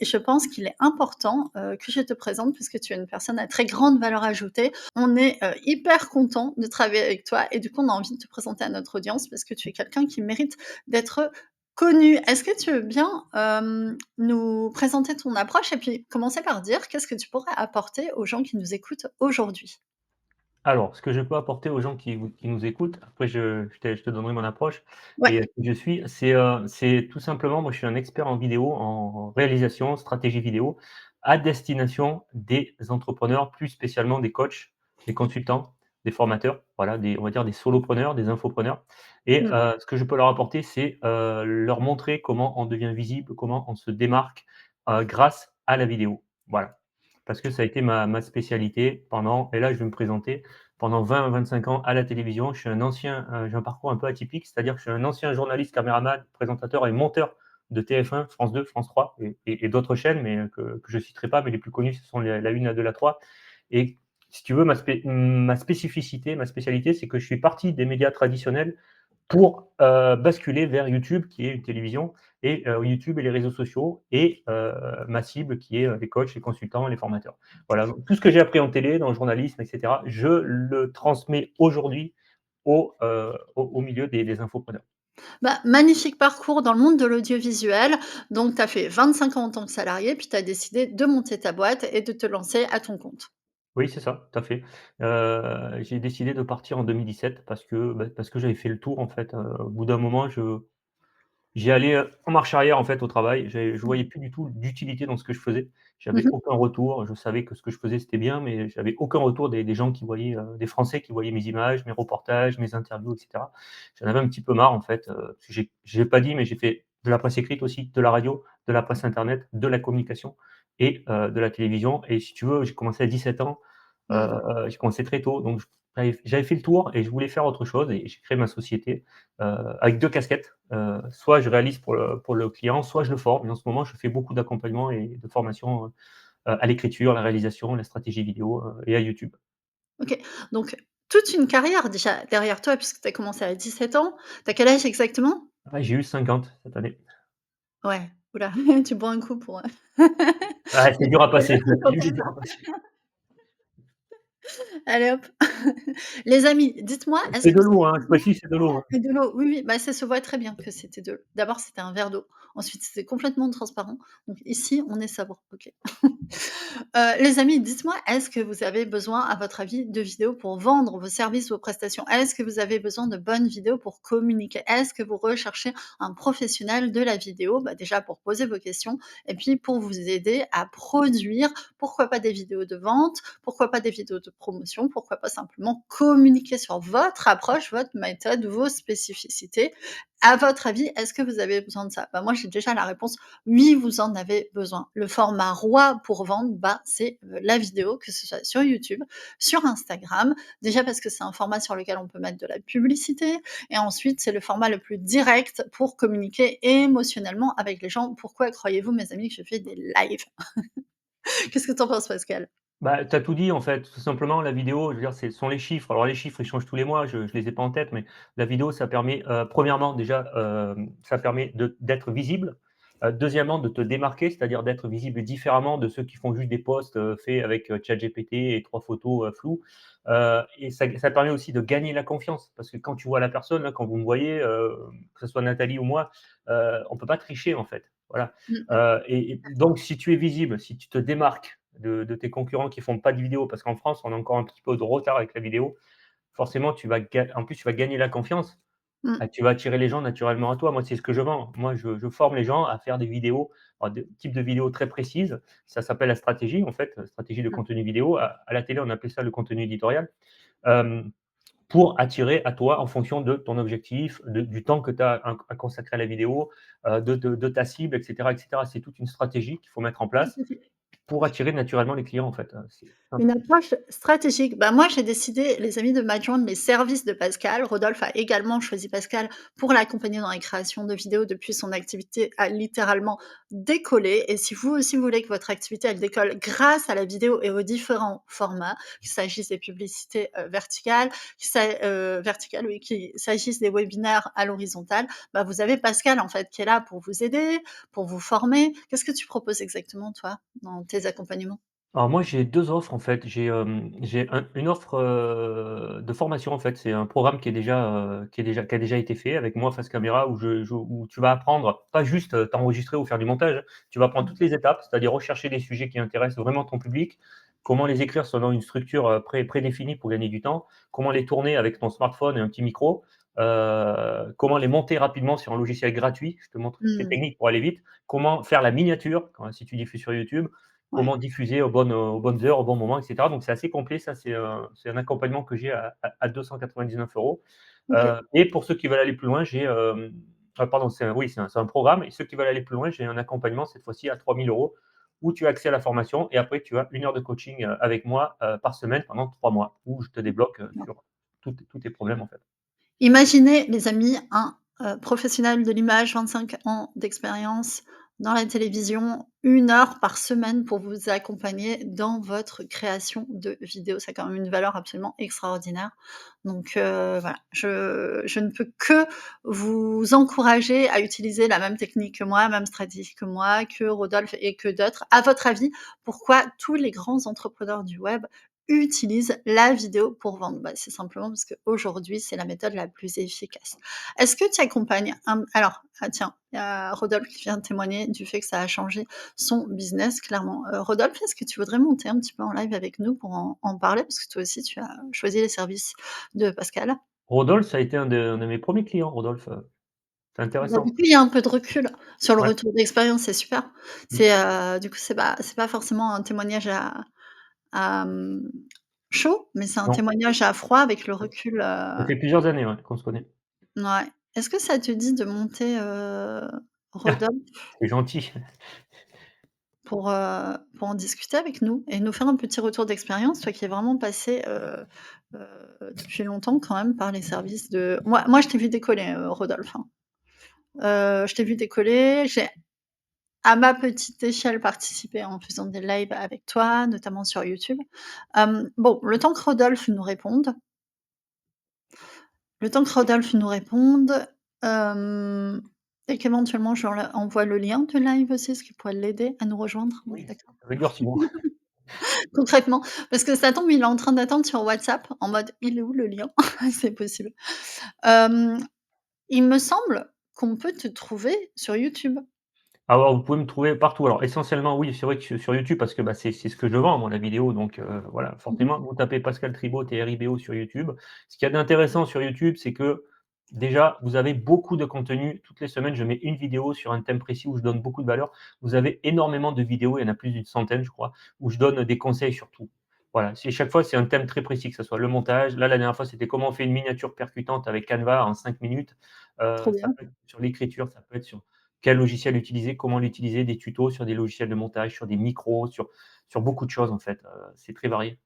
et je pense qu'il est important, que je te présente puisque tu es une personne à très grande valeur ajoutée. On est, hyper content de travailler avec toi et du coup, on a envie de te présenter à notre audience parce que tu es quelqu'un qui mérite d'être connu. Est-ce que tu veux bien, nous présenter ton approche et puis commencer par dire qu'est-ce que tu pourrais apporter aux gens qui nous écoutent aujourd'hui? Alors, ce que je peux apporter aux gens qui nous écoutent, après je te donnerai mon approche Ouais. et qui je suis, c'est tout simplement, moi je suis un expert en vidéo, en réalisation, stratégie vidéo, à destination des entrepreneurs, plus spécialement des coachs, des consultants, des formateurs, voilà, on va dire des solopreneurs, des infopreneurs et Mmh. ce que je peux leur apporter, c'est, leur montrer comment on devient visible, comment on se démarque, grâce à la vidéo. Voilà. Parce que ça a été ma spécialité pendant et là je vais me présenter, pendant 20-25 ans à la télévision. Je suis un ancien, j'ai un parcours un peu atypique, c'est-à-dire que je suis un ancien journaliste, caméraman, présentateur et monteur de TF1, France 2, France 3 et d'autres chaînes, mais que je citerai pas, mais les plus connues, ce sont la 1, la 2, la 3 et si tu veux, ma spécificité, ma spécialité, c'est que je suis parti des médias traditionnels pour, basculer vers YouTube qui est une télévision et YouTube et les réseaux sociaux et ma cible qui est, les coachs, les consultants, les formateurs. Voilà, donc tout ce que j'ai appris en télé, dans le journalisme et cetera, je le transmets aujourd'hui au milieu des infopreneurs. Bah, magnifique parcours dans le monde de l'audiovisuel. Donc, tu as fait 25 ans en tant que salarié, puis tu as décidé de monter ta boîte et de te lancer à ton compte. Oui, c'est ça, tout à fait. J'ai décidé de partir en 2017 parce que j'avais fait le tour en fait, au bout d'un moment j'y allais, en marche arrière, en fait, au travail. Je Mmh. voyais plus du tout d'utilité dans ce que je faisais. Mmh J'avais mh. aucun retour. Je savais que ce que je faisais, c'était bien, mais j'avais aucun retour des gens qui voyaient, des Français qui voyaient mes images, mes reportages, mes interviews et cetera. J'en avais un petit peu marre, en fait, parce que j'ai pas dit, mais j'ai fait de la presse écrite aussi, de la radio, de la presse internet, de la communication et de la télévision et si tu veux, j'ai commencé à 17 ans, Mmh. j'ai commencé très tôt, donc j'avais fait le tour et je voulais faire autre chose et j'ai créé ma société, avec 2 casquettes. Soit je réalise pour le client, soit je le forme et en ce moment, je fais beaucoup d'accompagnement et de formation, à l'écriture, la réalisation, la stratégie vidéo, et à YouTube. OK. Donc, toute une carrière déjà derrière toi puisque tu as commencé à 17 ans. Tu as quel âge exactement? Ouais, j'ai eu 50 cette année. Ouais. Ouh là, tu bois un coup pour, Ouais, c'est dur à pour passer, pour là-dessus, tout c'est dur ça. à passer. Allez hop. Les amis, dites-moi, est-ce C'est que de vous l'eau, avez hein, je besoin précise, c'est de l'eau, hein. et de l'eau, oui, oui, bah, ça se voit très bien que c'était de l'eau. D'abord, c'était un verre d'eau. Ensuite, c'était complètement transparent. Donc ici, on est sobre, OK. Les amis, dites-moi, est-ce que vous avez besoin, à votre avis, de vidéos pour vendre vos services, vos prestations? Est-ce que vous avez besoin de bonnes vidéos pour communiquer? Est-ce que vous recherchez un professionnel de la vidéo? Bah, déjà pour poser vos questions et puis pour vous aider à produire, pourquoi pas des vidéos de vente, pourquoi pas des vidéos de promotion, pourquoi pas simplement communiquer sur votre approche, votre méthode, vos spécificités. À votre avis, est-ce que vous avez besoin de ça? Bah, moi, j'ai déjà la réponse: oui, vous en avez besoin. Le format roi pour vendre, bah, c'est, la vidéo, que ce soit sur YouTube, sur Instagram. Déjà parce que c'est un format sur lequel on peut mettre de la publicité et ensuite, c'est le format le plus direct pour communiquer émotionnellement avec les gens. Pourquoi croyez-vous, mes amis, que je fais des lives? Qu'est-ce que tu en penses, Pascal? Bah, tu as tout dit en fait, tout simplement la vidéo, je veux dire, ce sont les chiffres. Alors les chiffres, ils changent tous les mois, je les ai pas en tête, mais la vidéo, ça permet, premièrement déjà, ça permet d'être visible. Deuxièmement, de te démarquer, c'est-à-dire d'être visible différemment de ceux qui font juste des posts, faits avec, ChatGPT et 3 photos, floues. Et ça permet aussi de gagner la confiance parce que quand tu vois la personne, là, quand vous me voyez, que ce soit Nathalie ou moi, on peut pas tricher en fait. Voilà. Mmh mh. Et donc si tu es visible, si tu te démarques de tes concurrents qui font pas de vidéo, parce qu'en France, on a encore un petit peu de retard avec la vidéo. Forcément, en plus, tu vas gagner la confiance. Mmh. Tu vas attirer les gens naturellement à toi. Moi, c'est ce que je vends. Moi, je forme les gens à faire des vidéos, alors des types de vidéos très précises. Ça s'appelle la stratégie, en fait, stratégie de Mmh. contenu vidéo. À la télé, on appelle ça le contenu éditorial. Hem, pour attirer à toi en fonction de ton objectif, du temps que tu as à consacrer à la vidéo, de ta cible et cetera et cetera. C'est toute une stratégie qu'il faut mettre en Tout place à fait. pour attirer naturellement les clients, en fait, c'est simple. Une approche stratégique. Bah, moi, j'ai décidé, les amis, de m'adjoindre les services de Pascal. Rodolphe a également choisi Pascal pour l'accompagner dans la création de vidéos depuis son activité a littéralement décollé. Et si vous aussi voulez que votre activité, elle décolle grâce à la vidéo et aux différents formats, qu'il s'agisse des publicités, verticales, oui, qu'il s'agisse des webinaires à l'horizontale, bah, vous avez Pascal, en fait, qui est là pour vous aider, pour vous former. Qu'est-ce que tu proposes exactement, toi, dans tes accompagnements? Alors moi, j'ai 2 offres en fait. J'ai une offre, de formation en fait. C'est un programme qui a déjà été fait avec moi face caméra où tu vas apprendre, pas juste, t'enregistrer ou faire du montage. Tu vas apprendre Mmh. toutes les étapes, c'est-à-dire rechercher des sujets qui intéressent vraiment ton public, comment les écrire selon une structure, prédéfinie pour gagner du temps, comment les tourner avec ton smartphone et un petit micro, comment les monter rapidement sur un logiciel gratuit. Je te montre toutes les Mmh. techniques pour aller vite, comment faire la miniature si tu diffuses sur YouTube, Ouais. comment diffuser aux bonnes heures, au bon moment, et cetera. Donc c'est assez complet, ça c'est un accompagnement que j'ai à 299 €. OK. Et pour ceux qui veulent aller plus loin, pardon, c'est un programme, et ceux qui veulent aller plus loin, j'ai un accompagnement cette fois-ci à 3 000 € où tu as accès à la formation et après tu as 1 heure de coaching, avec moi, par semaine pendant 3 mois où je te débloque, sur tous tes problèmes en fait. Imaginez, les amis, un, professionnel de l'image, 25 ans d'expérience dans la télévision, 1 heure par semaine pour vous accompagner dans votre création de vidéos. Ça a quand même une valeur absolument extraordinaire. Donc voilà, je ne peux que vous encourager à utiliser la même technique que moi, même stratégie que moi, que Rodolphe et que d'autres. À votre avis, pourquoi tous les grands entrepreneurs du web utilisent la vidéo pour vendre? Bah, c'est simplement parce qu'aujourd'hui, c'est la méthode la plus efficace. Est-ce que tu accompagnes un alors, ah tiens, il y a Rodolphe qui vient de témoigner du fait que ça a changé son business clairement. Rodolphe, est-ce que tu voudrais monter un petit peu en live avec nous pour en parler? Parce que toi aussi tu as choisi les services de Pascal. Rodolphe, ça a été un de mes premiers clients, Rodolphe, c'est Bah, du intéressant. coup, il y a un peu de recul sur le Ouais. retour d'expérience, c'est super. Mmh. Du coup, c'est pas forcément un témoignage à, chaud, mais c'est un Non, témoignage à froid avec le ouais. recul, Ça fait plusieurs années, ouais, qu'on se connaît. ouais. Est-ce que ça te dit de monter, Rodolphe C'est gentil. pour en discuter avec nous et nous faire un petit retour d'expérience? Toi qui es vraiment passé, depuis longtemps quand même par les services de moi je t'ai vu décoller, Rodolphe, hein. Je t'ai vu décoller, j'ai à ma petite échelle participé en faisant des lives avec toi, notamment sur YouTube. Bon, le temps que Rodolphe nous réponde, hem et qu'éventuellement je leur envoie le lien du live aussi, ce qui pourrait l'aider à nous rejoindre. On est Oui, d'accord? avec rigueur, Simon. Concrètement, parce que ça tombe, il est en train d'attendre sur WhatsApp en mode: «Il est où le lien?» C'est possible. Hem, il me semble qu'on peut te trouver sur YouTube. Alors, vous pouvez me trouver partout. Alors, essentiellement, oui, c'est vrai que sur YouTube, parce que, bah, c'est ce que je vends, moi, la vidéo, donc voilà, Mmh mh. forcément, vous tapez Pascal Tribaud, TRIBO sur YouTube. Ce qu'il y a d'intéressant sur YouTube, c'est que, déjà, vous avez beaucoup de contenu. Toutes les semaines, je mets une vidéo sur un thème précis où je donne beaucoup de valeur. Vous avez énormément de vidéos, il y en a plus d'une centaine, je crois, où je donne des conseils sur tout. Voilà, c'est chaque fois, c'est un thème très précis, que ce soit le montage. Là, la dernière fois, c'était comment on fait une miniature percutante avec Canva en 5 minutes. Trop Ça bien. peut être sur l'écriture, ça peut être sur quel logiciel utiliser, comment l'utiliser, des tutos sur des logiciels de montage, sur des micros, sur beaucoup de choses en fait, c'est très varié.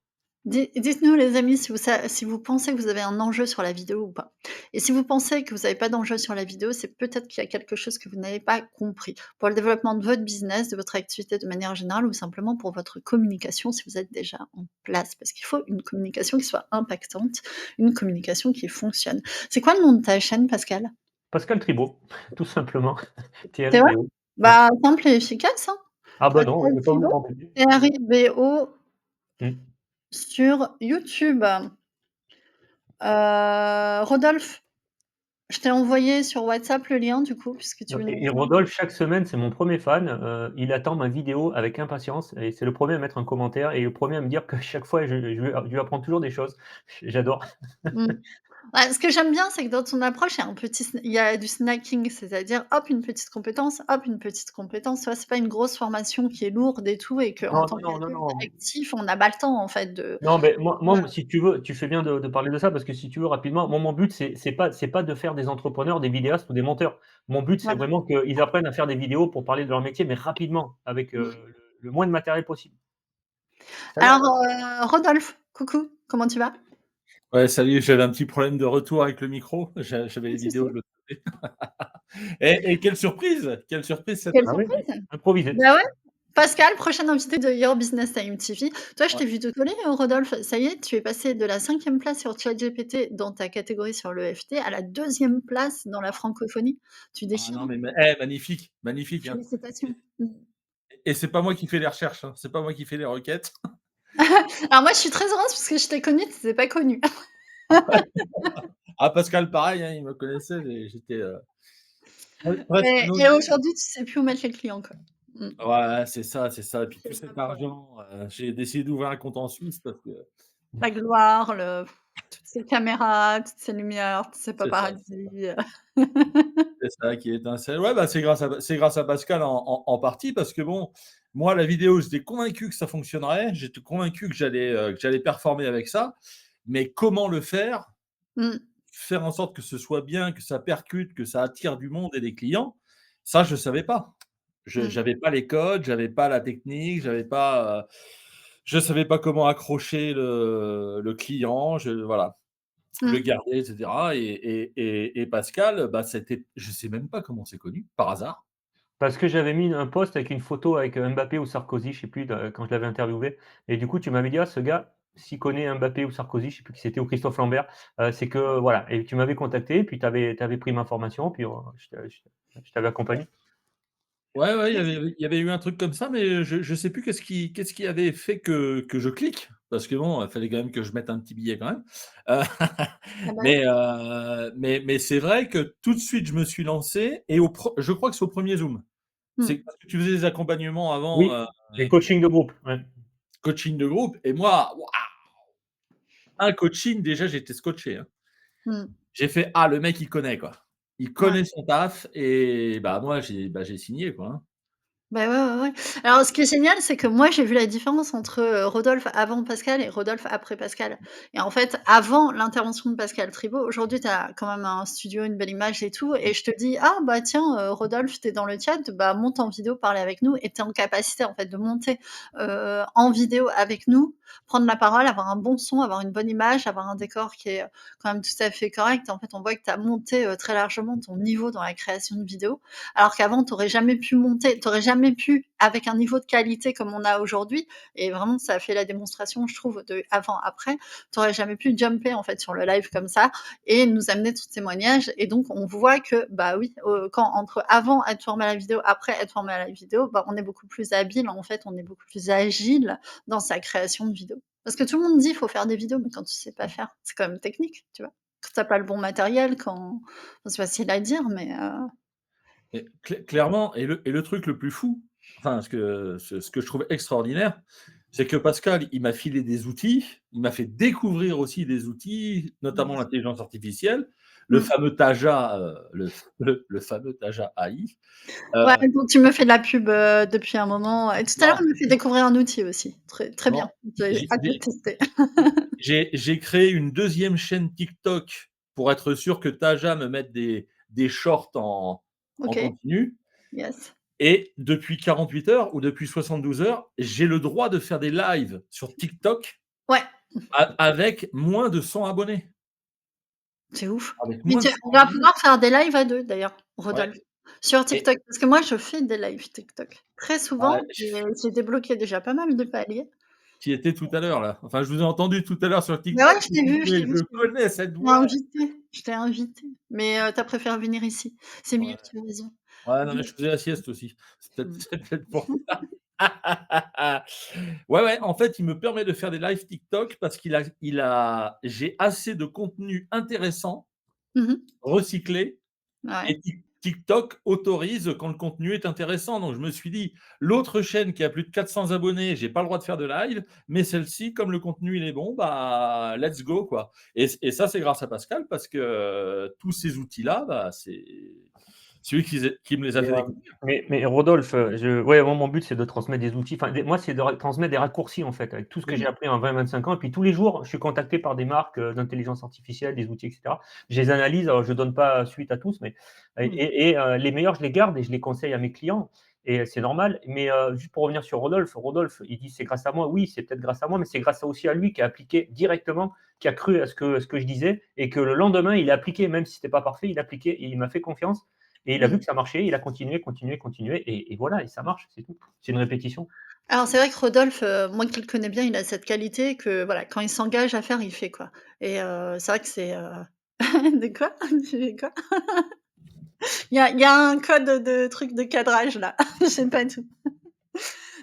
Dites-nous les amis si vous pensez que vous avez un enjeu sur la vidéo ou pas. Et si vous pensez que vous n'avez pas d'enjeu sur la vidéo, c'est peut-être qu'il y a quelque chose que vous n'avez pas compris pour le développement de votre business, de votre activité de manière générale ou simplement pour votre communication si vous êtes déjà en place. Parce qu'il faut une communication qui soit impactante, une communication qui fonctionne. C'est quoi le nom de ta chaîne, Pascal? Pascal Tribaud, tout simplement, C'est vrai? TRIBO. Ouais. Bah, simple et efficace, hein. Ah bah non, je Pascal vais pas vous Tribaud, l'embêter. Tribo Mmh. sur YouTube. Rodolphe, je t'ai envoyé sur WhatsApp le lien du coup, puisque tu veux nous Et rejoindre. Rodolphe, chaque semaine, c'est mon premier fan, il attend ma vidéo avec impatience et c'est le premier à mettre un commentaire et le premier à me dire que chaque fois je lui apprends toujours des choses. J'adore. Mmh. Bah, ce que j'aime bien, c'est que dans ton approche, il y a du snacking, c'est-à-dire hop, une petite compétence, hop, une petite compétence. Tu vois? C'est pas une grosse formation qui est lourde et tout et qu'en Non, tant non, non, non, qu'adulte non. actif, on n'a pas le temps en fait de Non, mais moi voilà. moi, si tu veux, tu fais bien de parler de ça parce que si tu veux rapidement, moi mon but c'est pas de faire des entrepreneurs, des vidéastes ou des monteurs. Mon but, c'est Voilà. vraiment qu'ils apprennent à faire des vidéos pour parler de leur métier, mais rapidement avec, Mmh. le moins de matériel possible. Salut. Alors, Rodolphe, coucou, comment tu vas? Ouais, salut, j'avais un petit problème de retour avec le micro. J'avais Pas les de vidéos souci. de l'autre côté. Et quelle surprise! Quelle surprise cette Quelle Ah oui, surprise! improvisé. Bah, ouais, Pascal, prochain invité de Your Business Time TV. Toi, je ouais. t'ai vu te coller, Rodolphe. Ça y est, tu es passé de la 5e place sur ChatGPT dans ta catégorie sur l'EFT à la 2e place dans la francophonie. Tu Ah déchires, non, hein. mais magnifique, magnifique, hein. Félicitations. Mmh. Et c'est pas moi qui fais les recherches, hein, c'est pas moi qui fais les requêtes. Alors moi, je suis très heureuse parce que je t'ai connu, tu étais pas connu. Ah, Pascal, pareil, hein, il me connaissait, j'étais, presque Et anonyme. aujourd'hui, tu sais plus où mettre les clients, quoi. Mmh. Ouais, c'est ça, c'est ça. Et puis tout cet argent, j'ai décidé d'ouvrir un compte en Suisse parce que La gloire, toutes ces caméras, toutes ces lumières, tous ces c'est ça, paparazzis. c'est ça qui étincelle. Ouais, bah, c'est grâce à Pascal en partie parce que bon, moi, la vidéo, j'étais convaincu que ça fonctionnerait. J'étais convaincu que j'allais performer avec ça. Mais comment le faire? Mmh, Faire en sorte que ce soit bien, que ça percute, que ça attire du monde et des clients, ça, je savais pas. Je mmh, J'avais pas les codes, j'avais pas la technique, je savais pas comment accrocher le client, voilà, le mmh. garder, et cetera. Et Pascal, bah, c'était je sais même pas comment c'est connu, par hasard. Parce que j'avais mis un post avec une photo avec, Mbappé ou Sarkozy, je sais plus de quand je l'avais interviewé et du coup tu m'avais dit: «Ah ce gars, s'il connaît Mbappé ou Sarkozy», je sais plus qui c'était ou Christophe Lambert, c'est que voilà et tu m'avais contacté puis tu avais pris ma formation puis, je t'avais accompagné. Ouais, ouais, Yes. il y avait eu un truc comme ça, mais je sais plus qu'est-ce qui avait fait que je clique? Parce que bon, il fallait quand même que je mette un petit billet quand même. Heu, Ah bah, ouais. mais c'est vrai que tout de suite, je me suis lancé et je crois que c'est au premier Zoom. Mmh. C'est parce que tu faisais des accompagnements avant, Oui, les coachings de groupe, ouais. coaching de groupe et moi, waouh! Un coaching, déjà, j'étais scotché, hein. Mmh. J'ai fait: «Ah, le mec, il connaît, quoi. Il Ouais. connaît son taf» et bah, moi, j'ai signé, quoi, hein. Bah, ouais, ouais, ouais. Alors ce qui est génial, c'est que moi, j'ai vu la différence entre, Rodolphe avant Pascal et Rodolphe après Pascal et en fait, avant l'intervention de Pascal Tribault, aujourd'hui, tu as quand même un studio, une belle image et tout et je te dis: «Ah bah tiens, Rodolphe, tu es dans le chat, bah monte en vidéo, parler avec nous» et tu es en capacité, en fait, de monter, en vidéo avec nous, prendre la parole, avoir un bon son, avoir une bonne image, avoir un décor qui est, quand même tout à fait correct. En fait, on voit que tu as monté, très largement ton niveau dans la création de vidéos alors qu'avant, tu aurais jamais pu monter, tu aurais jamais pu, avec un niveau de qualité comme on a aujourd'hui et vraiment ça a fait la démonstration, je trouve, de avant, après, tu aurais jamais pu jumper, en fait, sur le live comme ça et nous amener ton témoignage et donc on voit que, bah, oui, quand entre avant être formé à la vidéo, après être formé à la vidéo, bah, on est beaucoup plus habile, en fait, on est beaucoup plus agile dans sa création de vidéos. Parce que tout le monde dit: «Il faut faire des vidéos», mais quand tu sais pas faire, c'est quand même technique, tu vois? Quand tu as pas le bon matériel, quand enfin, c'est facile à dire, mais Et clairement et le truc le plus fou, enfin ce que je trouve extraordinaire, c'est que Pascal, il m'a filé des outils, il m'a fait découvrir aussi des outils, notamment l'intelligence artificielle, le mmh. fameux Taja, le fameux Taja AI. Heu, Ouais, donc tu me fais de la pub, depuis un moment et tout à l'heure, non, elle me fait découvrir un outil aussi. Très très bon, bien. J'ai j'ai hâte de j'ai tester. j'ai créé une deuxième chaîne TikTok pour être sûr que Taja me mette des shorts en OK, continu. yes. Et depuis 48 heures ou depuis 72 heures, j'ai le droit de faire des lives sur TikTok Ouais, avec moins de 100 abonnés. c'est ouf. Avec Mais moins de tu 100 on va abonnés. pouvoir faire des lives à 2 d'ailleurs, Ouais Rodolphe, sur et TikTok. Parce que moi, je fais des lives TikTok. Très souvent ouais, et j'ai débloqué déjà pas mal de paliers. tu y étais tout à l'heure là. Enfin, je vous ai entendu tout à l'heure sur Mais ouais, TikTok, je je me t'ai suis dit: vu, je t'ai «Mais vu, je je t'ai vu. connais cette Je t'ai voix». invitée, je t'ai invitée. Mais tu as préféré venir ici. C'est mieux, Ouais. tu as raison. Ouais, non, mais Mmh. je faisais la sieste aussi. Mmh. C'est peut-être pour ça. Ouais, ouais, en fait, il me permet de faire des lives TikTok parce j'ai assez de contenu intéressant, Mmh mh. recyclé. Ouais. Et TikTok autorise quand le contenu est intéressant. Donc je me suis dit: «L'autre chaîne qui a plus de 400 abonnés, j'ai pas le droit de faire de live, mais celle-ci, comme le contenu il est bon, bah, let's go, quoi». Et ça, c'est grâce à Pascal parce que, tous ces outils-là, bah, c'est lui qui me les a Mais, fait découvrir. Rodolphe, ouais, moi, mon but, c'est de transmettre des outils, enfin, moi, c'est de transmettre des raccourcis, en fait, avec tout ce que j'ai Mmh. appris en 20-25 ans et puis tous les jours, je suis contacté par des marques, d'intelligence artificielle, des outils et cetera. Je les analyse, alors je donne pas suite à tous, mais Mmh. les meilleurs, je les garde et je les conseille à mes clients et c'est normal. Mais juste pour revenir sur Rodolphe, il dit: «C'est grâce à moi». Oui, c'est peut-être grâce à moi, mais c'est grâce aussi à lui qui a appliqué directement, qui a cru à ce que je disais et que le lendemain, il a appliqué, même si c'était pas parfait, il a appliqué et il m'a fait confiance et il a vu Mmh. que ça marchait, il a continué, continué, continué et voilà et ça marche, c'est tout. C'est une répétition. Alors c'est vrai que Rodolphe, moi qui le connais bien, il a cette qualité que voilà, quand il s'engage à faire, il fait quoi et c'est vrai que c'est, de quoi? Tu dis quoi? Il y a un code de truc de cadrage là, je sais pas tout.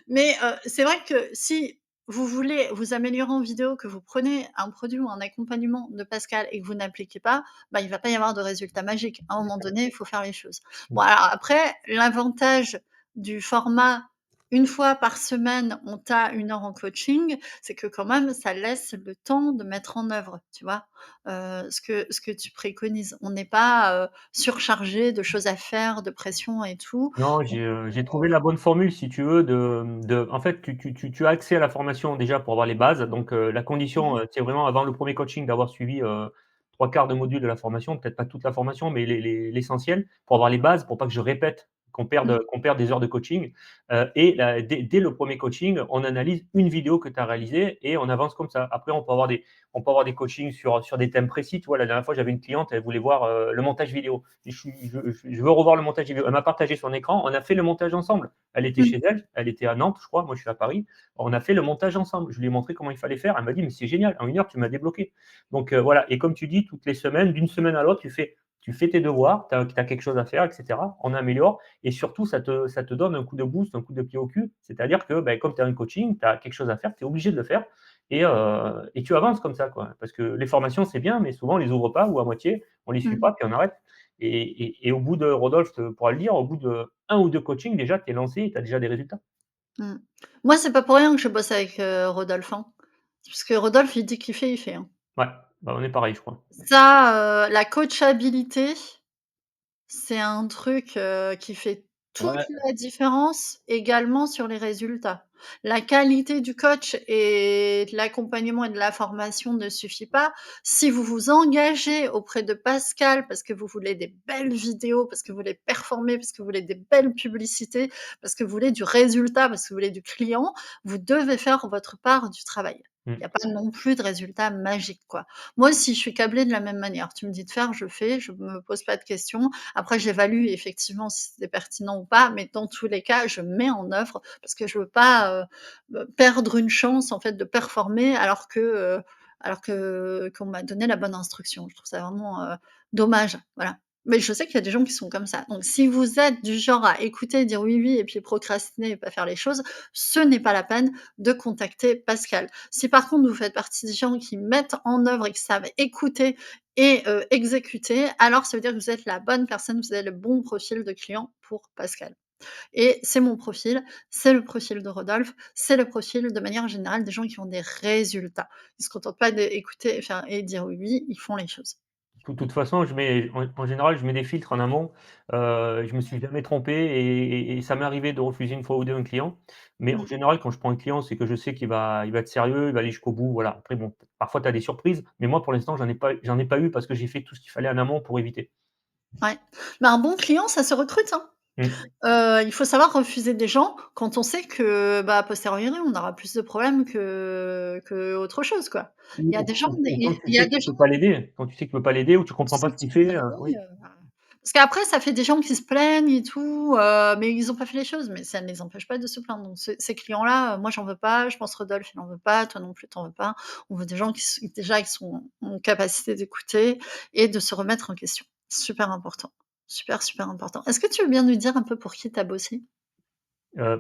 Mais c'est vrai que si vous voulez vous améliorer en vidéo, que vous prenez un produit ou un accompagnement de Pascal et que vous n'appliquez pas, bah, il va pas y avoir de résultat magique. À un moment donné, il faut faire les choses. Bon alors après, l'avantage du format une fois par semaine, on t'a 1 heure en coaching, c'est que quand même ça laisse le temps de mettre en œuvre, tu vois? Ce que tu préconises. On n'est pas, surchargé de choses à faire, de pression et tout. Non, j'ai trouvé la bonne formule si tu veux de en fait, tu as accès à la formation déjà pour avoir les bases, donc la condition, Mmh. c'est vraiment avant le premier coaching d'avoir suivi, 3/4 de module de la formation, peut-être pas toute la formation, mais l'essentiel pour avoir les bases, pour pas que je répète, Mmh. qu'on perde des heures de coaching, et la dès le premier coaching, on analyse une vidéo que tu as réalisée et on avance comme ça. Après on peut avoir des coachings sur des thèmes précis. Tu vois, la dernière fois, j'avais une cliente, elle voulait voir, le montage vidéo. Je veux revoir le montage vidéo. Elle m'a partagé son écran, on a fait le montage ensemble. Elle était Mmh. chez elle, elle était à Nantes, je crois, moi je suis à Paris. On a fait le montage ensemble. Je lui ai montré comment il fallait faire. Elle m'a dit: «Mais c'est génial, en 1 heure, tu m'as débloqué». Donc voilà et comme tu dis, toutes les semaines, d'une semaine à l'autre, tu fais tes devoirs, tu as quelque chose à faire et cetera. On améliore et surtout ça te donne un coup de boost, un coup de pied au cul. C'est-à-dire que, beh, comme tu as un coaching, tu as quelque chose à faire, tu es obligé de le faire et tu avances comme ça, quoi. Parce que les formations, c'est bien, mais souvent on les ouvre pas ou à moitié, on les suit Mmh. pas, puis on arrête. Et au bout de Rodolphe pourra le dire, au bout de 1 ou 2 coachings, déjà, tu es lancé et tu as déjà des résultats. Mmh. Moi, c'est pas pour rien que je bosse avec, Rodolphe, hein. Parce que Rodolphe, il dit qu'il fait, il fait, hein. Ouais, bah, on est pareil, je crois. Ça, la coachabilité, c'est un truc, qui fait toute Ouais, la différence également sur les résultats. La qualité du coach et de l'accompagnement et de la formation ne suffit pas. Si vous vous engagez auprès de Pascal parce que vous voulez des belles vidéos, parce que vous voulez performer, parce que vous voulez des belles publicités, parce que vous voulez du résultat, parce que vous voulez du client, vous devez faire votre part du travail. Il Mmh. y a pas non plus de résultat magique, quoi. Moi, si je suis câblée de la même manière, tu me dis de faire, je fais, je me pose pas de questions. Après, j'évalue effectivement si c'est pertinent ou pas, mais dans tous les cas, je mets en œuvre parce que je veux pas, perdre une chance en fait de performer alors que qu'on m'a donné la bonne instruction. Je trouve ça vraiment, dommage, voilà. Mais je sais qu'il y a des gens qui sont comme ça. Donc si vous êtes du genre à écouter, dire oui, oui et puis procrastiner et pas faire les choses, ce n'est pas la peine de contacter Pascal. Si par contre vous faites partie des gens qui mettent en œuvre et qui savent écouter et exécuter, alors ça veut dire que vous êtes la bonne personne, vous avez le bon profil de client pour Pascal. Et c'est mon profil, c'est le profil de Rodolphe, c'est le profil de manière générale des gens qui ont des résultats. Ils se contentent pas d'écouter enfin et dire oui, oui, ils font les choses. Toute façon, je mets en général, je mets des filtres en amont. Je me suis jamais trompé et ça m'est arrivé de refuser une fois ou 2 un client. Mais en Mmh. général, quand je prends un client, c'est que je sais qu'il va être sérieux, il va aller jusqu'au bout, voilà. Après bon, parfois tu as des surprises, mais moi pour l'instant, j'en ai pas eu parce que j'ai fait tout ce qu'il fallait en amont pour éviter. Ouais. Mais un bon client, ça se recrute, hein. Mmh. Il faut savoir refuser des gens quand on sait que, bah, a posteriori, on aura plus de problèmes que autre chose, quoi. Il y a des gens Ou quand tu il y a sais que des tu gens peux pas l'aider, quand tu sais que tu peux pas l'aider ou tu comprends pas ce qu'il fait, oui. parce qu'après ça fait des gens qui se plaignent et tout, mais ils ont pas fait les choses, mais ça ne les empêche pas de se plaindre. Donc ces clients-là, moi j'en veux pas, je pense Rodolphe il en veut pas, toi non plus tu en veux pas. On veut des gens déjà qui sont en capacité d'écouter et de se remettre en question. Super important. Super, super important. Est-ce que tu veux bien nous dire un peu pour qui tu as bossé?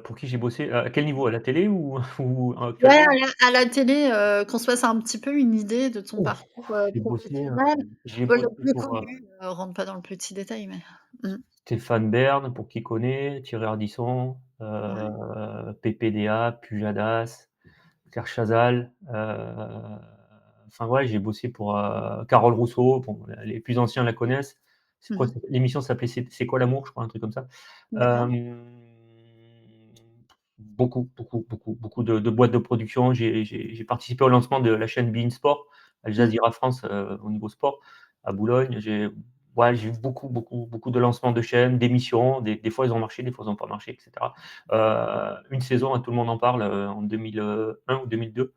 Pour qui j'ai bossé, à quel niveau? À la télé ou ou Ouais, actuellement? à la télé, qu'on se fasse un petit peu une idée de ton Ouf, parcours, j'ai bossé, professionnel. j'ai Le bossé plus pour, connu, rentre pas dans le petit détail, mais mmh, Stéphane Bern, pour qui connaît, Thierry Ardisson, ouais. PPDA, Pujadas, Claire Chazal, enfin ouais, j'ai bossé pour, Carole Rousseau, bon, les plus anciens la connaissent. C'est quoi Mmh. c l'émission s'appelait C'est quoi l'amour? Je crois, un truc comme ça. D'accord. Hem, beaucoup de boîtes de production. J'ai participé au lancement de la chaîne beIN Sport, Al Mmh. Jazeera France, au niveau sport, à Boulogne. Ouais, j'ai eu beaucoup de lancements de chaînes, d'émissions, des fois ils ont marché, des fois ils ont pas marché et cetera. Une saison, hein, tout le monde en parle, en 2001 ou 2002,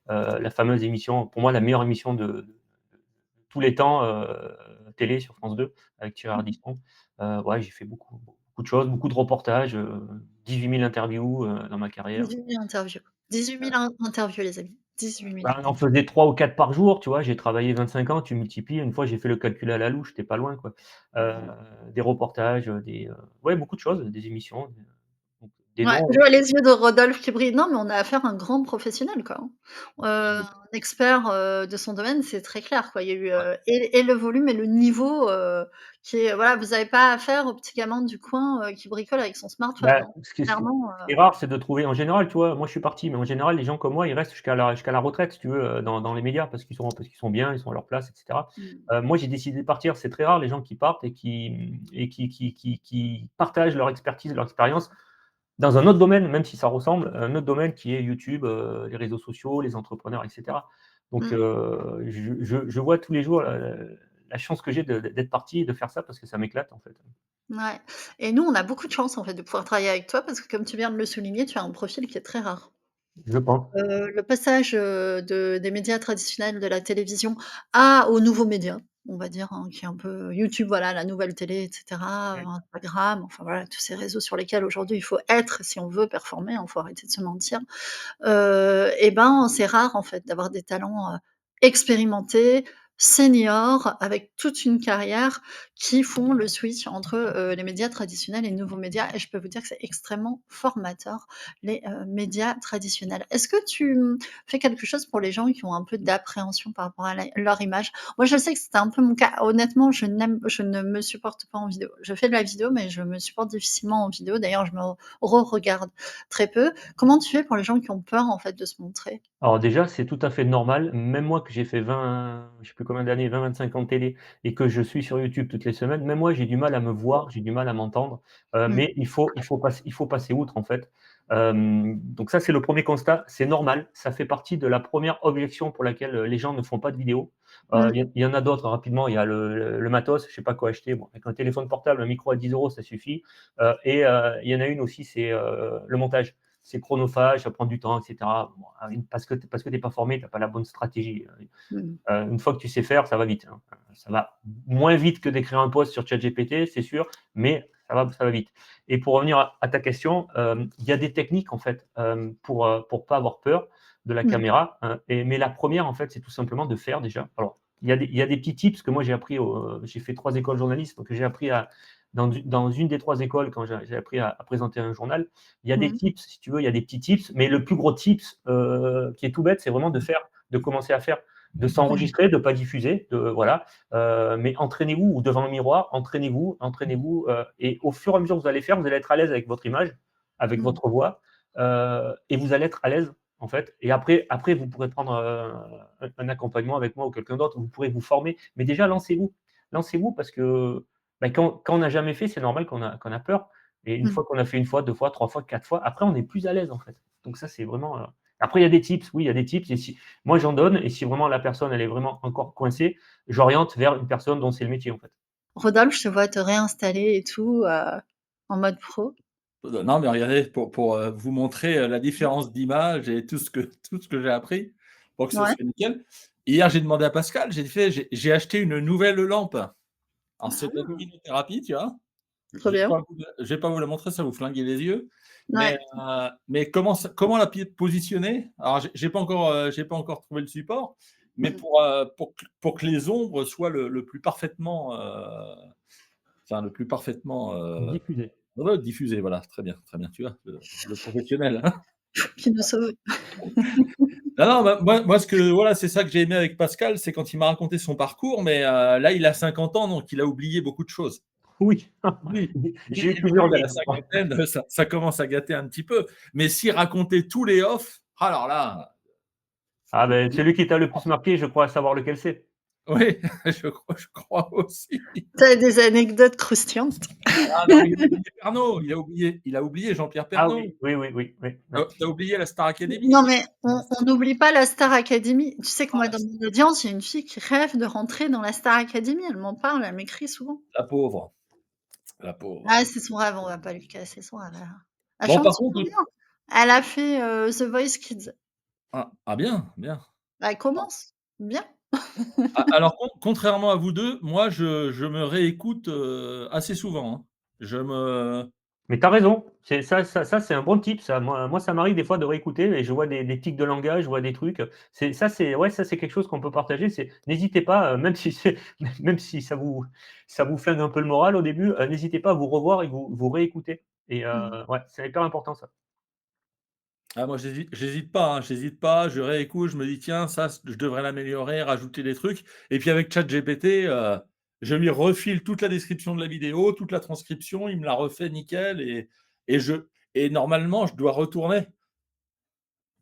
la fameuse émission, pour moi la meilleure émission de tous les temps, télé sur France 2 avec Thierry Mmh. Ardisson. Ouais, j'ai fait beaucoup de choses, beaucoup de reportages, 18 000 interviews, dans ma carrière. 18 000 interviews. 18 000 interviews les amis, 18 000. Bah, on en faisait 3 ou 4 par jour, tu vois? J'ai travaillé 25 ans, tu multiplies, une fois j'ai fait le calcul à la louche, tu pas loin, quoi. Heu, des reportages, ouais, beaucoup de choses, des émissions, des Ouais, je noms. vois les yeux de Rodolphe qui brillent. Non, mais on a affaire à un grand professionnel, quoi, hein. Un expert, de son domaine, c'est très clair, quoi. Il y a eu, et le volume et le niveau, qui est voilà, vous avez pas affaire au petit gamin du coin, qui bricole avec son smartphone, Bah, hein. ce Clairement, qui est rare, c'est de trouver en général, tu vois? Moi, je suis parti, mais en général, les gens comme moi, ils restent jusqu'à la retraite, si tu veux, dans les médias parce qu'ils sont bien, ils sont à leur place et cetera. mmh, Moi, j'ai décidé de partir. C'est très rare les gens qui partent et qui partagent leur expertise, leur expérience dans un autre domaine, même si ça ressemble, un autre domaine qui est YouTube, les réseaux sociaux, les entrepreneurs et cetera. Donc, mmh, je vois tous les jours la chance que j'ai d'être parti et de faire ça parce que ça m'éclate, en fait. ouais, et nous, on a beaucoup de chance, en fait, de pouvoir travailler avec toi parce que comme tu viens de le souligner, tu as un profil qui est très rare. Je pense. Le passage, des médias traditionnels, de la télévision à aux nouveaux médias, on va dire, hein, qui est un peu YouTube, voilà, la nouvelle télé et cetera, Instagram, enfin voilà, tous ces réseaux sur lesquels aujourd'hui il faut être si on veut performer, hein, faut arrêter de se mentir. Et ben, c'est rare en fait d'avoir des talents, expérimentés, seniors, avec toute une carrière qui font le switch entre, les médias traditionnels et les nouveaux médias et je peux vous dire que c'est extrêmement formateur, les, médias traditionnels. Est-ce que tu, fais quelque chose pour les gens qui ont un peu d'appréhension par rapport à leur image? Moi, je sais que c'était un peu mon cas. Honnêtement, je ne me supporte pas en vidéo. Je fais de la vidéo, mais je me supporte difficilement en vidéo. D'ailleurs, je me re-regarde très peu. Comment tu fais pour les gens qui ont peur, en fait, de se montrer? Alors déjà, c'est tout à fait normal. Même moi que j'ai fait 20, je sais plus combien d'années, 20-25 ans de télé et que je suis sur YouTube toutes les semaines, même moi j'ai du mal à me voir, j'ai du mal à m'entendre, Mmh. mais il faut passer outre en fait. Donc ça, c'est le premier constat, c'est normal, ça fait partie de la première objection pour laquelle, les gens ne font pas de vidéos. Mmh. Il y en a d'autres rapidement, il y a le matos, je sais pas quoi acheter, bon, avec un téléphone portable, un micro à 10 € ça suffit, il y en a une aussi, c'est, le montage. C'est chronophage, ça prend du temps et cetera. Bon, parce que tu es pas formé, tu as pas la bonne stratégie. Mmh. Une fois que tu sais faire, ça va vite, hein. Ça va moins vite que d'écrire un post sur ChatGPT, c'est sûr, mais ça va vite. Et pour revenir à ta question, il y a des techniques en fait, pour pas avoir peur de la Mmh. caméra, mais la première en fait, c'est tout simplement de faire déjà. Alors, il y a des petits tips que moi j'ai appris j'ai fait 3 écoles journalistes, donc j'ai appris dans une des 3 écoles quand j'ai appris à présenter un journal. Il y a des Mmh. tips, si tu veux, il y a des petits tips, mais le plus gros tips, qui est tout bête, c'est vraiment de commencer à faire, de Mmh. s'enregistrer, de pas diffuser, voilà. Mais entraînez-vous ou devant le miroir, entraînez-vous, et au fur et à mesure que vous allez faire, vous allez être à l'aise avec votre image, avec Mmh. votre voix, et vous allez être à l'aise, en fait. Et après vous pourrez prendre, un accompagnement avec moi ou quelqu'un d'autre, vous pourrez vous former. Mais déjà lancez-vous. Lancez-vous parce que, bah, quand on n'a jamais fait, c'est normal qu'on a peur. Et une Mmh. fois qu'on a fait 1 fois, 2 fois, 3 fois, 4 fois, après on est plus à l'aise, en fait. Donc ça, c'est vraiment, après il y a des tips, oui, il y a des tips et si moi j'en donne et si vraiment la personne, elle est vraiment encore coincée, j'oriente vers une personne dont c'est le métier, en fait. Rodolphe, je te vois te réinstaller et tout, en mode pro. Non, mais regardez, pour, vous montrer, la différence d'image et tout ce que j'ai appris pour que ce Ouais. soit nickel. Hier, j'ai demandé à Pascal, j'ai acheté une nouvelle lampe. Alors c'est de la Ah, luminothérapie, tu vois? trop bien. Je vais pas vous la montrer, ça va vous flinguer les yeux. Mais, Ouais. comment la positionner? Alors j'ai pas encore trouvé le support, mais Mmh. pour que les ombres soient le plus parfaitement, enfin le plus parfaitement, Diffuser. ouais, diffusées, voilà, très bien, tu vois? Le professionnel, hein. Qui nous sauve. Non, non, bah, moi ce que voilà, c'est ça que j'ai aimé avec Pascal, c'est quand il m'a raconté son parcours, mais, là il a 50 ans, donc il a oublié beaucoup de choses. Oui, Oui, j'ai eu et plusieurs lui, à la livres. cinquantaine, ça commence à gâter un petit peu. Mais s'il racontait tous les off, alors là, Ah ben, celui qui t'a le plus marqué, je crois savoir lequel c'est. Oui, je crois aussi. Tu as des anecdotes croustillantes? Ah non, il a oublié Pernaut, il a oublié Jean-Pierre Ah Pernaut. oui, oui, oui, oui, oui, ouais. Tu as oublié la Star Academy. Non, mais on n'oublie pas la Star Academy. Tu sais que Ah moi, la dans mon audience, il y a une fille qui rêve de rentrer dans la Star Academy. Elle m'en parle, elle m'écrit souvent. la pauvre, la pauvre. Ah, c'est son rêve, on va pas lui casser son rêve. Elle Bon chante par super contre bien. Elle a fait, The Voice Kids. bien, bien. Bah, elle commence. Bien. Alors contrairement à vous 2, moi je me réécoute, assez souvent, hein. Je me Mais tu as raison, c'est ça c'est un bon tip ça. Moi ça m'arrive des fois de réécouter et je vois des tics de langage, je vois des trucs, c'est ouais, ça c'est quelque chose qu'on peut partager, c'est n'hésitez pas, même si c'est même si ça vous flingue un peu le moral au début, n'hésitez pas à vous revoir et vous réécouter et Mmh. ouais, c'est hyper important ça. moi j'hésite pas, je réécoute, je me dis: «Tiens, ça je devrais l'améliorer, rajouter des trucs» et puis avec ChatGPT, je lui refile toute la description de la vidéo, toute la transcription, il me la refait nickel et je et normalement je dois retourner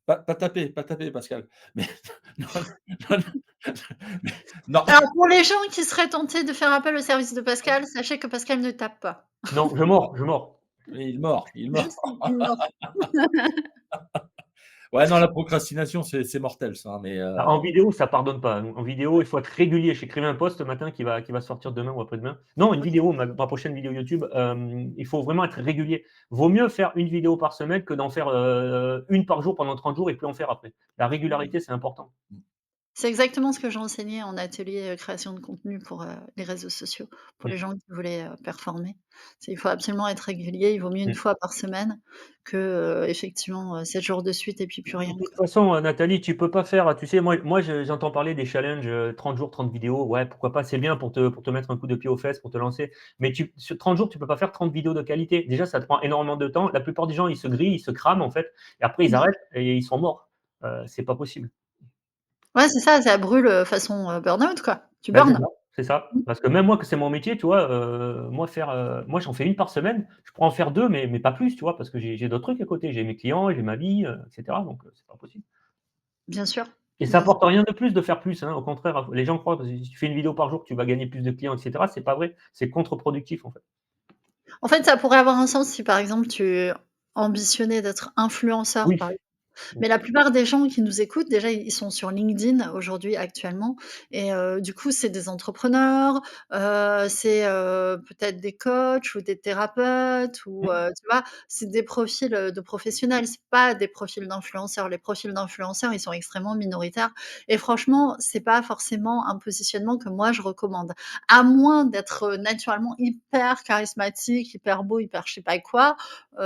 pas taper Pascal, mais non, non, non, Alors pour les gens qui seraient tentés de faire appel au service de Pascal, sachez que Pascal ne tape pas. Non, je mords, je mords. il mord. Juste, il mord. Ouais, non, la procrastination, c'est mortel ça, hein, mais Ah, en vidéo, ça pardonne pas. En vidéo, il faut être régulier. J'écrivais un post ce matin qui va sortir demain ou après-demain. Non, une vidéo, ma prochaine vidéo YouTube, il faut vraiment être régulier. Vaut mieux faire une vidéo par semaine que d'en faire, 1 par jour pendant 30 jours et plus en faire après. La régularité, c'est important. C'est exactement ce que j'ai enseigné en atelier, création de contenu pour, les réseaux sociaux, pour Mmh, les gens qui voulaient, performer. Il faut absolument être régulier, il vaut mieux une mmh. fois par semaine que, effectivement, 7 jours de suite et puis plus De rien, toute quoi. façon, Nathalie, tu peux pas faire tu sais, moi j'entends parler des challenges, 30 jours, 30 vidéos. Ouais, pourquoi pas, c'est bien pour te mettre un coup de pied aux fesses, pour te lancer. Mais sur 30 jours, tu peux pas faire 30 vidéos de qualité. Déjà, ça te prend énormément de temps. La plupart des gens, ils se grillent, ils se crament, en fait et après ils Mmh. arrêtent et ils sont morts. C'est pas possible. Ouais, c'est ça, ça brûle, façon, burn-out, quoi. Tu Bah, c'est burn. ça, c'est ça. Mmh. Parce que même moi, que c'est mon métier, tu vois, moi j'en fais une par semaine. Je pourrais en faire 2 mais pas plus, tu vois? Parce que j'ai d'autres trucs à côté. J'ai mes clients, j'ai ma vie, et cetera donc c'est pas possible. Bien sûr, Et ça bien sûr. apporte rien de plus de faire plus, hein. Au contraire, les gens croient que si tu fais une vidéo par jour, tu vas gagner plus de clients et cetera. C'est pas vrai, c'est contre-productif, en fait. En fait, ça pourrait avoir un sens si, par exemple, tu ambitionnais d'être influenceur, Oui. par exemple. Mmh. Mais la plupart des gens qui nous écoutent, déjà, ils sont sur LinkedIn aujourd'hui, actuellement et du coup, c'est des entrepreneurs, c'est, peut-être des coachs ou des thérapeutes ou, Mmh. tu vois? C'est des profils, de professionnels, c'est pas des profils d'influenceurs. Les profils d'influenceurs, ils sont extrêmement minoritaires et franchement, c'est pas forcément un positionnement que moi je recommande. À moins d'être, naturellement hyper charismatique, hyper beau, hyper je sais pas quoi,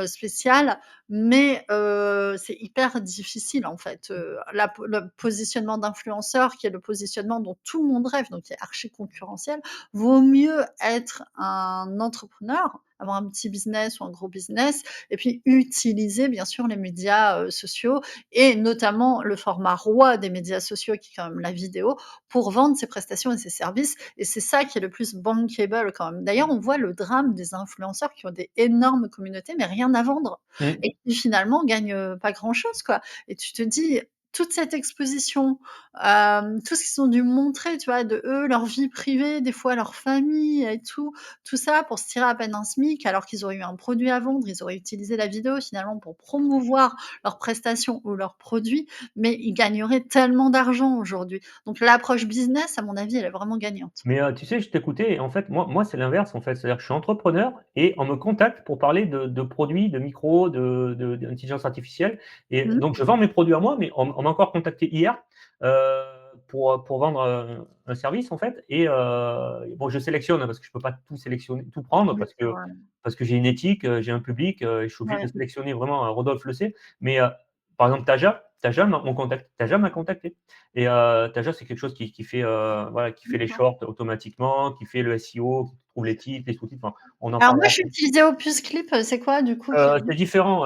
spécial, mais c'est hyper difficile en fait, le positionnement d'influenceur qui est le positionnement dont tout le monde rêve, donc qui est archi concurrentiel, vaut mieux être un entrepreneur, avoir un petit business ou un gros business et puis utiliser bien sûr les médias, sociaux et notamment le format roi des médias sociaux qui est quand même la vidéo, pour vendre ses prestations et ses services et c'est ça qui est le plus bankable quand même. D'ailleurs, on voit le drame des influenceurs qui ont des énormes communautés mais rien à vendre Mmh. et qui finalement gagnent, pas grand-chose, quoi et tu te dis: toute cette exposition, tout ce qu'ils ont dû montrer, tu vois? De eux, leur vie privée, des fois leur famille et tout ça pour se tirer à peine un SMIC alors qu'ils auraient eu un produit à vendre. Ils auraient utilisé la vidéo finalement pour promouvoir leurs prestations ou leurs produits, mais ils gagneraient tellement d'argent aujourd'hui. Donc l'approche business, à mon avis, elle est vraiment gagnante. Mais tu sais, je t'écoutais et en fait, moi, c'est l'inverse, en fait. C'est-à-dire que je suis entrepreneur et on me contacte pour parler de produits, de micros, d'intelligence artificielle et Mmh. donc je vends mes produits à moi, mais on m'a encore contacté hier, heu, pour vendre, un service, en fait et bon, je sélectionne, hein, parce que je peux pas tout sélectionner, tout prendre Bien sûr, ouais. parce que j'ai une éthique, j'ai un public, et je suis obligé de Ouais. sélectionner vraiment, Rodolphe le sait. Mais par exemple, Taja m'a contacté. Et Taja, c'est quelque chose qui fait, voilà, qui fait les D'accord. shorts automatiquement, qui fait le SEO, qui trouve les titres, les sous-titres, enfin, on en Alors moi, parlera. je suis utilisée Opus Clip, c'est quoi du coup qui C'est différent,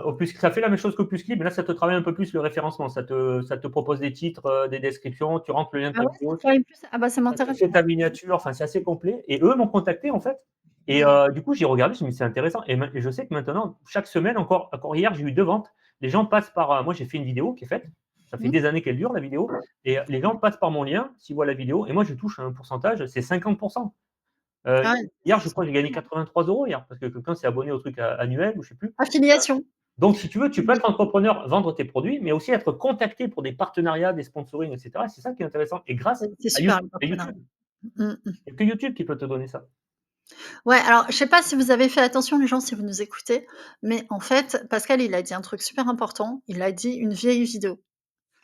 Opus ça fait la même chose qu'Opus Clip, mais là, ça te travaille un peu plus le référencement. Ça te propose des titres, des descriptions, tu rentres le lien de ah ta ouais, ça vidéo, travaille plus? Ah bah, ça ça te m'intéresse. fait ta miniature, enfin, c'est assez complet et eux m'ont contacté, en fait et du coup, j'ai regardé, je me dit: «C'est intéressant» et je sais que maintenant, chaque semaine, encore hier, j'ai eu 2 ventes. Les gens passent par, moi, j'ai fait une vidéo qui est faite, Ça fait Mmh. des années qu'elle dure la vidéo et les gens passent par mon lien, s'ils voient la vidéo et moi je touche un pourcentage, c'est 50. Ah ouais, Hier, c'est je crois, super j'ai gagné bien. 83 € hier parce que quelqu'un s'est abonné au truc a annuel ou je sais plus. Affiliation. Donc si tu veux, tu peux Oui, être entrepreneur, vendre tes produits, mais aussi être contacté pour des partenariats, des sponsoring et cetera. C'est ça qui est intéressant et grâce c'est à super YouTube le et partenariat. YouTube. Mmh mh. Il y a que YouTube qui peut te donner ça. Ouais, alors je sais pas si vous avez fait attention les gens, si vous nous écoutez, mais en fait, Pascal, il a dit un truc super important, il a dit: «Une vieille vidéo».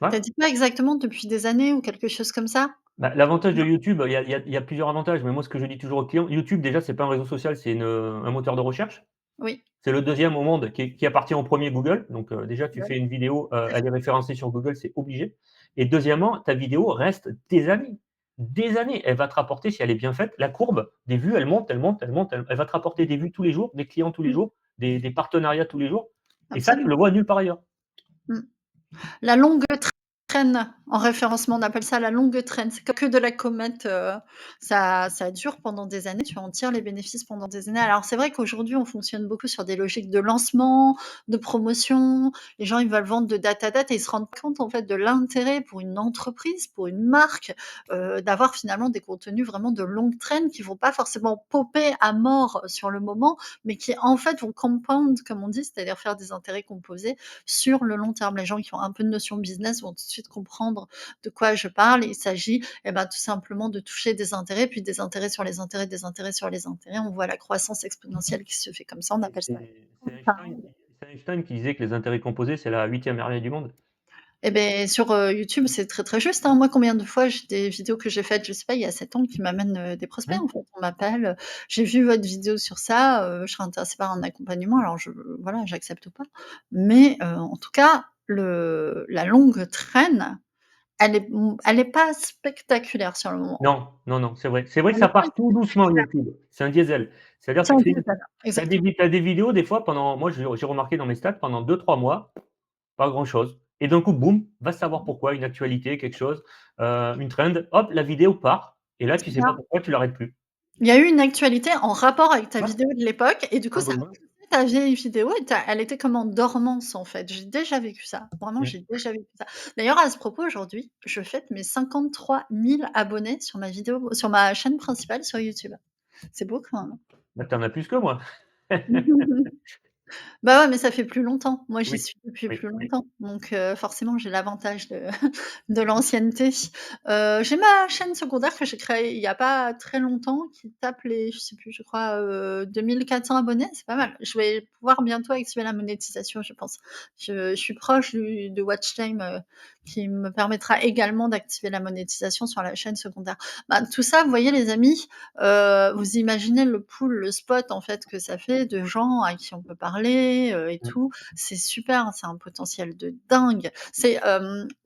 Ouais. Tu as dit quoi exactement? Depuis des années ou quelque chose comme ça? Bah, l'avantage de YouTube, il y a plusieurs avantages, mais moi ce que je dis toujours aux clients, YouTube déjà c'est pas un réseau social, c'est un moteur de recherche. Oui, C'est le deuxième au monde qui appartient au premier Google. Donc, déjà, tu bah fais oui, une vidéo, tout à elle est fait. référencée sur Google, c'est obligé. Et deuxièmement, ta vidéo reste des années. Des années. Elle va te rapporter, si elle est bien faite, la courbe des vues, elle monte, elle monte, elle monte, elle va te rapporter des vues tous les jours, des clients tous les Mmh, jours, des partenariats tous les jours. Et ça, tu le absolument. vois nulle part ailleurs. Mmh. La longue traîne en référencement, on appelle ça la longue traîne. C'est que de la comète, ça dure pendant des années, tu en tires les bénéfices pendant des années. Alors c'est vrai qu'aujourd'hui, on fonctionne beaucoup sur des logiques de lancement, de promotion. Les gens, ils veulent vendre de date à date et ils se rendent compte, en fait, de l'intérêt pour une entreprise, pour une marque, d'avoir finalement des contenus vraiment de longue traîne qui vont pas forcément popper à mort sur le moment, mais qui, en fait, vont compound, comme on dit, c'est-à-dire faire des intérêts composés sur le long terme. Les gens qui ont un peu de notion business vont tout de suite comprendre de quoi je parle. Il s'agit, tout simplement de toucher des intérêts, puis des intérêts sur les intérêts, des intérêts sur les intérêts. On voit la croissance exponentielle qui se fait comme ça, on C'est appelle ça c'est Einstein compound. c'est Einstein qui disait que les intérêts composés, c'est la huitième merveille du monde. Et beh, sur, YouTube, c'est très, très juste, hein. Moi, combien de fois j'ai des vidéos que j'ai faites, je sais pas, il y a 7 ans qui m'amènent, des prospects, Mmh. en fait. On m'appelle, «J'ai vu votre vidéo sur ça, je serais intéressée par un accompagnement». Alors je voilà, j'accepte pas. Mais, en tout cas, le la longue traîne, elle est pas spectaculaire sur le moment. Non, non, non, c'est vrai. C'est vrai que Elle ça est pas part tout doucement spectaculaire. YouTube. C'est un diesel. C'est-à-dire C'est tu un fais digital, tu as exactement. des vidéos des fois pendant moi j'ai remarqué dans mes stats pendant 2-3 mois, pas grand-chose et d'un coup boum, va savoir pourquoi, une actualité, quelque chose, une trend, hop, la vidéo part et là tu C'est sais pas ça. pourquoi tu l'arrêtes plus. Il y a eu une actualité en rapport avec ta Ouais, vidéo de l'époque et du coup, un ça a besoin. poussé ta vieille vidéo et tu elle était comme en dormance, en fait. J'ai déjà vécu ça. Vraiment, Mmh. j'ai déjà vécu ça. D'ailleurs, à ce propos, aujourd'hui, je fête mes 53 000 abonnés sur ma chaîne principale sur YouTube. C'est beau quand même. Bah, tu en as plus que moi. Bah, ouais, mais ça fait plus longtemps. Moi, j'y Oui, suis depuis oui, plus oui. longtemps, donc forcément, j'ai l'avantage de de l'ancienneté. J'ai ma chaîne secondaire que j'ai créée il y a pas très longtemps qui tape les je sais plus, je crois, 2 400 abonnés, c'est pas mal. Je vais pouvoir bientôt activer la monétisation, je pense. Je suis proche de watch time, qui me permettra également d'activer la monétisation sur la chaîne secondaire. Bah, tout ça, vous voyez les amis, vous imaginez le pool, le spot en fait que ça fait de gens à qui on peut parler, et Mmh. tout. C'est super, hein, c'est un potentiel de dingue. C'est,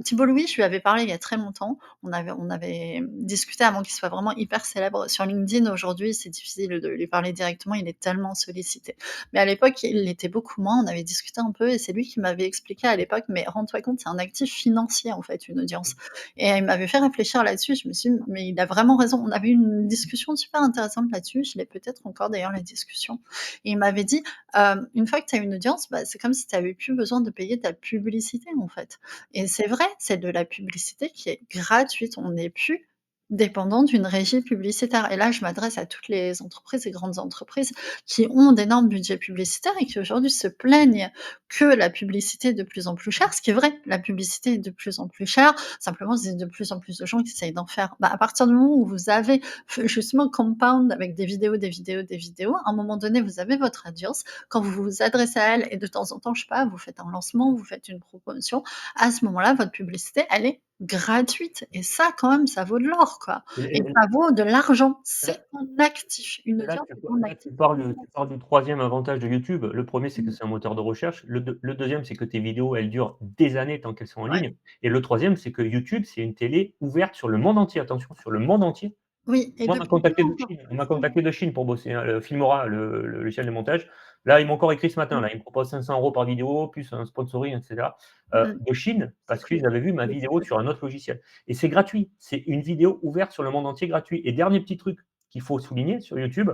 Thibault Louis, je lui avais parlé il y a très longtemps. On avait discuté avant qu'il soit vraiment hyper célèbre sur LinkedIn. Aujourd'hui, c'est difficile de lui parler directement, il est tellement sollicité. Mais à l'époque, il l'était beaucoup moins. On avait discuté un peu et c'est lui qui m'avait expliqué à l'époque: «Mais rends-toi compte, c'est un actif financier en fait, une audience». Et il m'avait fait réfléchir là-dessus. Je me suis dit: «Mais il a vraiment raison». On avait eu une discussion super intéressante là-dessus. Je l'ai peut-être encore d'ailleurs la discussion. Et il m'avait dit: «Une fois que tu as une audience, bah, c'est comme si tu avais plus besoin de payer ta publicité, en fait». Et c'est vrai, c'est de la publicité qui est gratuite. On n'est plus dépendant d'une régie publicitaire. Et là, je m'adresse à toutes les entreprises et grandes entreprises qui ont d'énormes budgets publicitaires et qui aujourd'hui se plaignent que la publicité est de plus en plus chère. Ce qui est vrai, la publicité est de plus en plus chère. Simplement, c'est de plus en plus de gens qui essayent d'en faire. Bah, à partir du moment où vous avez justement compound avec des vidéos, des vidéos, des vidéos, à un moment donné, vous avez votre audience. Quand vous vous adressez à elle et de temps en temps, je sais pas, vous faites un lancement, vous faites une promotion, à ce moment-là, votre publicité, elle est gratuite. Et ça, quand même, ça vaut de l'or, quoi. Et Et ça vaut de l'argent. là C'est un actif. Une là audience tu est un là actif. tu parles du troisième avantage de YouTube. Le premier c'est que Mmh. c'est un moteur de recherche. Le deuxième c'est que tes vidéos, elles durent des années tant qu'elles sont en Ouais. ligne et le troisième c'est que YouTube, c'est une télé ouverte sur le monde entier. Attention, sur le monde entier. Oui, et Moi, on m'a depuis contacté quand de encore? Chine. On m'a contacté de Chine pour bosser, hein, le Filmora, le logiciel de montage. Là, ils m'ont encore écrit ce matin, Mmh. là, ils me proposent 500 € par vidéo, plus un sponsoring, et cetera, Mmh. de Chine, C'est parce cool. qu'ils avaient vu ma vidéo sur un autre logiciel et c'est gratuit. C'est une vidéo ouverte sur le monde entier, gratuit et dernier petit truc qu'il faut souligner sur YouTube,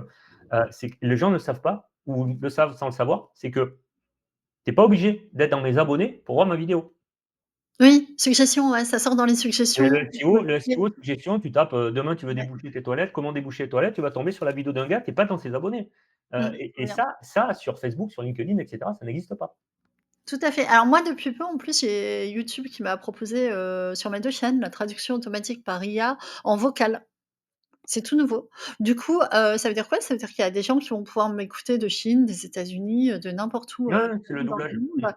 c'est que les gens ne le savent pas ou le savent sans le savoir, c'est que tu es pas obligé d'être dans mes abonnés pour voir ma vidéo. Oui, suggestions, ouais, ça sort dans les Et suggestions. le SEO suggestion, tu tapes, demain tu veux Ouais, déboucher tes toilettes, comment déboucher les toilettes, tu vas tomber sur la vidéo d'un gars qui est pas dans ses abonnés. Et trop bien. ça sur Facebook, sur LinkedIn et cetera, ça n'existe pas. Tout à fait. Alors moi, depuis peu, en plus, j'ai YouTube qui m'a proposé, sur mes 2 chaînes, la traduction automatique par IA en vocal. C'est tout nouveau. Du coup, ça veut dire quoi? Ça veut dire qu'il y a des gens qui vont pouvoir m'écouter de Chine, des États-Unis, de n'importe où, Ouais, c'est le dans doublage. le Mmh. monde.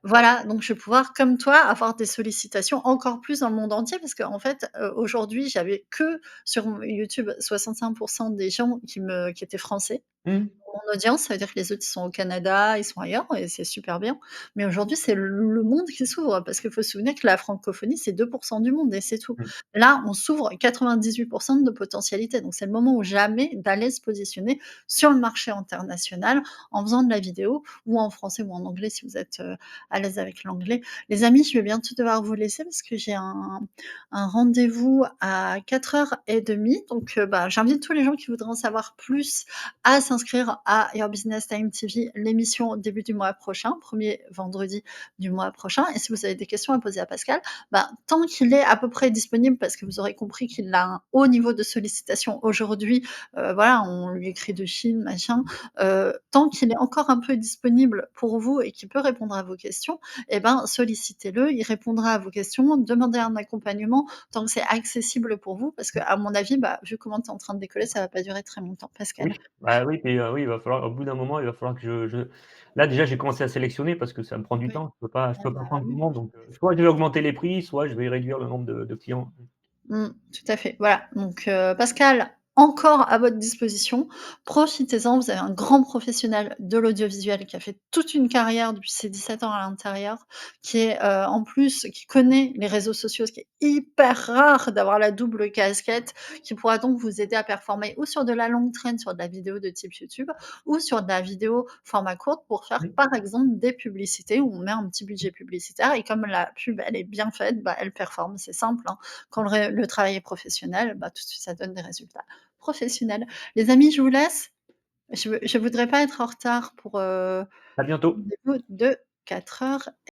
Voilà, donc je vais pouvoir, comme toi, avoir des sollicitations encore plus dans le monde entier parce qu'en fait, aujourd'hui, j'avais que sur mon YouTube 65 des gens qui étaient français. Mmh. Mon audience, ça veut dire que les autres, ils sont au Canada, ils sont ailleurs et c'est super bien. Mais aujourd'hui, c'est le monde qui s'ouvre parce qu'il faut se souvenir que la francophonie, c'est 2 du monde et c'est tout. Mmh. Là, on s'ouvre 98 de potentialité. Donc c'est le moment ou jamais d'aller se positionner sur le marché international en faisant de la vidéo ou en français ou en anglais si vous êtes, à l'aise avec l'anglais. Les amis, je vais bientôt devoir vous laisser parce que j'ai un rendez-vous à 4h30. Donc, bah, j'invite tous les gens qui voudront en savoir plus à s'inscrire à Your Business Time TV, l'émission au début du mois prochain, premier vendredi du mois prochain. Et si vous avez des questions à poser à Pascal, bah, tant qu'il est à peu près disponible, parce que vous aurez compris qu'il a un haut niveau de sollicitation aujourd'hui, voilà, on lui écrit de Chine, machin, tant qu'il est encore un peu disponible pour vous et qu'il peut répondre à vos questions, eh ben, sollicitez-le, il répondra à vos questions, demandez un accompagnement tant que c'est accessible pour vous, parce qu'à mon avis, bah, vu comment tu es en train de décoller, ça va pas durer très longtemps, Pascal. Oui, bah, oui et oui, il va falloir au bout d'un moment, il va falloir que je là déjà, j'ai commencé à sélectionner parce que ça me prend du Oui. temps. Je Ah peux pas bah, prendre tout le oui. monde donc soit je vais augmenter les prix, soit je vais réduire le nombre de clients. Tout à fait. Voilà, donc Pascal, encore à votre disposition. Profitez-en, vous avez un grand professionnel de l'audiovisuel qui a fait toute une carrière depuis ses 17 ans à l'intérieur, qui est, en plus qui connaît les réseaux sociaux, ce qui est hyper rare d'avoir la double casquette, qui pourra donc vous aider à performer ou sur de la longue traîne, sur de la vidéo de type YouTube ou sur de la vidéo format courte pour faire, Mmh. par exemple, des publicités où on met un petit budget publicitaire et comme la pub, elle est bien faite, bah, elle performe. C'est simple, hein. Quand le travail est professionnel, bah, tout de suite, ça donne des résultats professionnels. Les amis, je vous laisse. Je voudrais pas être en retard pour, À le bientôt. rendez-vous de 4h30.